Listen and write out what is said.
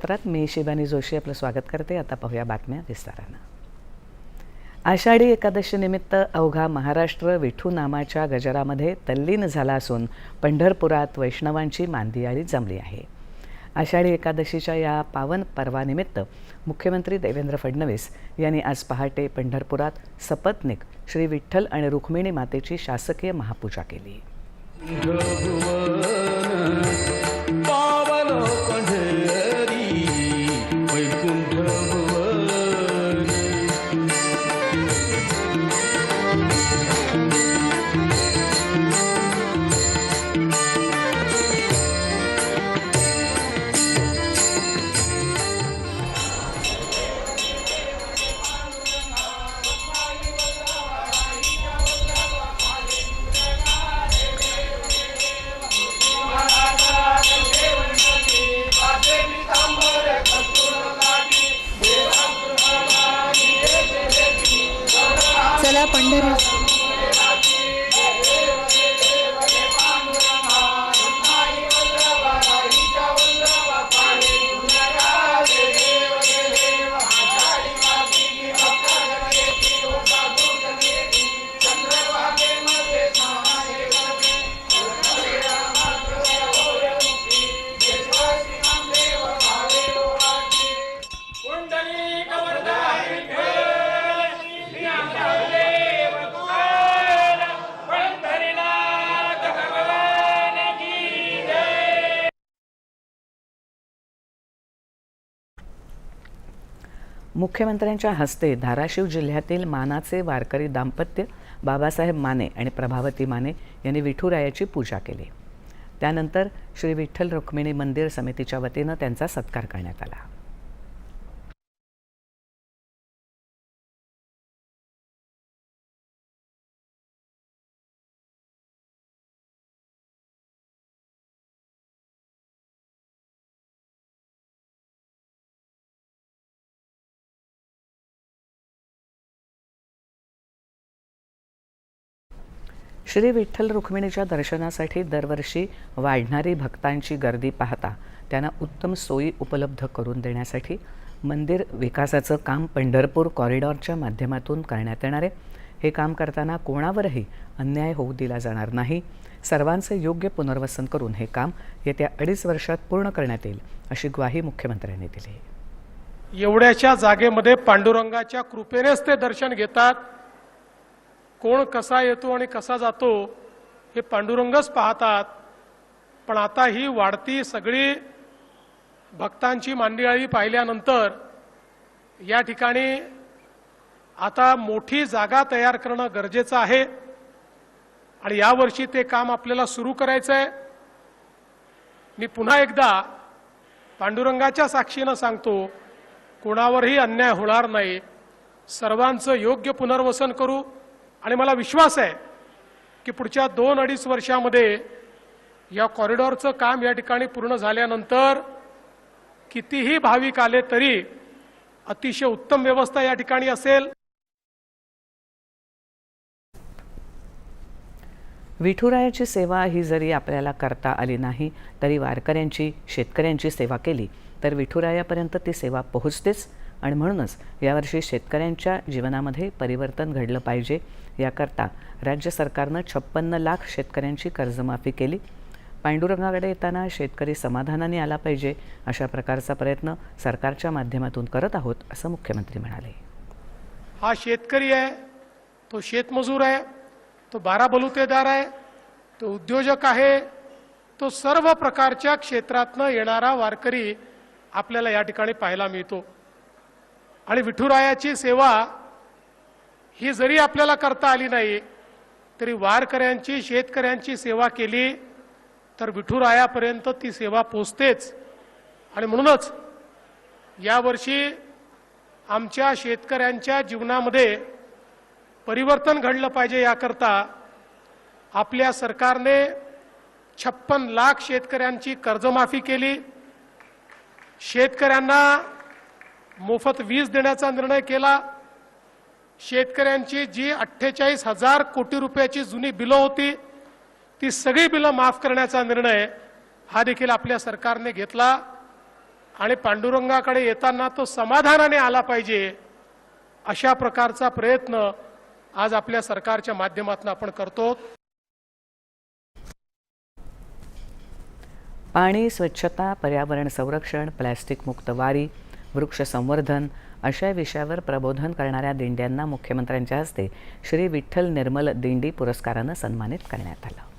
सत्रात मी शिवानी जोशी आपलं स्वागत करते। आता पाहूया बातम्या विस्तारानं। आषाढी एकादशी निमित्त अवघा महाराष्ट्र विठू नामाच्या गजरामध्ये तल्लीन झाला असून पंढरपुरात वैष्णवांची मांदियाळी जमली आहे। आषाढी एकादशीच्या या पावन पर्वानिमित्त मुख्यमंत्री देवेंद्र फडणवीस यांनी आज पहाटे पंढरपुरात सपत्नीक श्री विठ्ठल आणि रुक्मिणी मातेची शासकीय महापूजा केली। चला पंढरी मुख्यमंत्र्यांच्या हस्ते धाराशिव जिल्ह्यातील मानाचे वारकरी दाम्पत्य बाबासाहेब माने आणि प्रभावती माने यांनी विठुरायाची पूजा केली। त्यानंतर श्री विठ्ठल रुक्मिणी मंदिर समितीच्या वतीनं त्यांचा सत्कार करण्यात आला। श्री विठ्ठल रुक्मिणीच्या दर्शनासाठी दरवर्षी वाढणारी भक्तांची गर्दी पाहता त्यांना उत्तम सोयी उपलब्ध करून देण्यासाठी मंदिर विकासाचं काम पंढरपूर कॉरिडॉरच्या माध्यमातून करण्यात येणार आहे। हे काम करताना कोणावरही अन्याय होऊ दिला जाणार नाही। सर्वांचे योग्य पुनर्वसन करून हे काम येत्या 2.5 वर्षात पूर्ण करण्यात येईल अशी ग्वाही मुख्यमंत्र्यांनी दिली। एवढ्याच्या जागेमध्ये पांडुरंगाच्या कृपेनेच ते दर्शन घेतात। कोण कसा येतो आणि कसा जातो हे पांडुरंगच पाहतात। पण आता ही वाढती सगळी भक्तांची मांदियाळी पाहिल्यानंतर या ठिकाणी आता मोठी जागा तयार करणं गरजेचं आहे आणि यावर्षी ते काम आपल्याला सुरू करायचं आहे। मी पुन्हा एकदा पांडुरंगाच्या साक्षीनं सांगतो, कोणावरही अन्याय होणार नाही। सर्वांचं योग्य पुनर्वसन करू आणि मला विश्वास आहे की पुढच्या 2-2.5 वर्षामध्ये या कॉरिडॉरचं काम या ठिकाणी पूर्ण झाल्यानंतर कितीही भाविक आले तरी अतिशय उत्तम व्यवस्था या ठिकाणी असेल। विठुरायाची सेवा ही जरी आपल्याला करता आली नाही तरी वारकऱ्यांची शेतकऱ्यांची सेवा केली तर विठुरायापर्यंत ती सेवा पोहोचतेच आणि म्हणूनच यावर्षी शेतकऱ्यांच्या जीवनामध्ये परिवर्तन घडलं पाहिजे। याकरता राज्य सरकारनं 56 लाख शेतकऱ्यांची कर्जमाफी केली। पांडुरंगाकडे येताना शेतकरी समाधानाने आला पाहिजे अशा प्रकारचा प्रयत्न सरकारच्या माध्यमातून करत आहोत असं मुख्यमंत्री म्हणाले। हा शेतकरी आहे, तो शेतमजूर आहे, तो बारा बलुतेदार आहे, तो उद्योजक आहे, तो सर्व प्रकारच्या क्षेत्रातनं येणारा वारकरी आपल्याला या ठिकाणी पाहायला मिळतो। आणि विठुरायाची सेवा ही जरी आपल्याला करता आली नाही तरी वारकऱ्यांची शेतकऱ्यांची सेवा केली तर विठुरायापर्यंत ती सेवा पोहोचतेच। आणि म्हणूनच यावर्षी आमच्या शेतकऱ्यांच्या जीवनामध्ये परिवर्तन घडलं पाहिजे याकरता आपल्या सरकारने 56 लाख शेतकऱ्यांची कर्जमाफी केली। शेतकऱ्यांना मोफत वीज देण्याचा निर्णय केला। शेतकऱ्यांची जी 48,000 कोटी रुपयाची जुनी बिलं होती ती सगळी बिलं माफ करण्याचा निर्णय हा देखील आपल्या सरकारने घेतला। आणि पांडुरंगाकडे येताना तो समाधानाने आला पाहिजे, अशा प्रकारचा प्रयत्न आज आपल्या सरकारच्या माध्यमातून आपण करतो. पाणी, स्वच्छता, पर्यावरण संरक्षण, प्लॅस्टिक मुक्त वारी, वृक्ष संवर्धन अशा विषयावर प्रबोधन करणाऱ्या दिंड्यांना मुख्यमंत्र्यांच्या हस्ते श्री विठ्ठल निर्मल दिंडी पुरस्कारानं सन्मानित करण्यात आलं.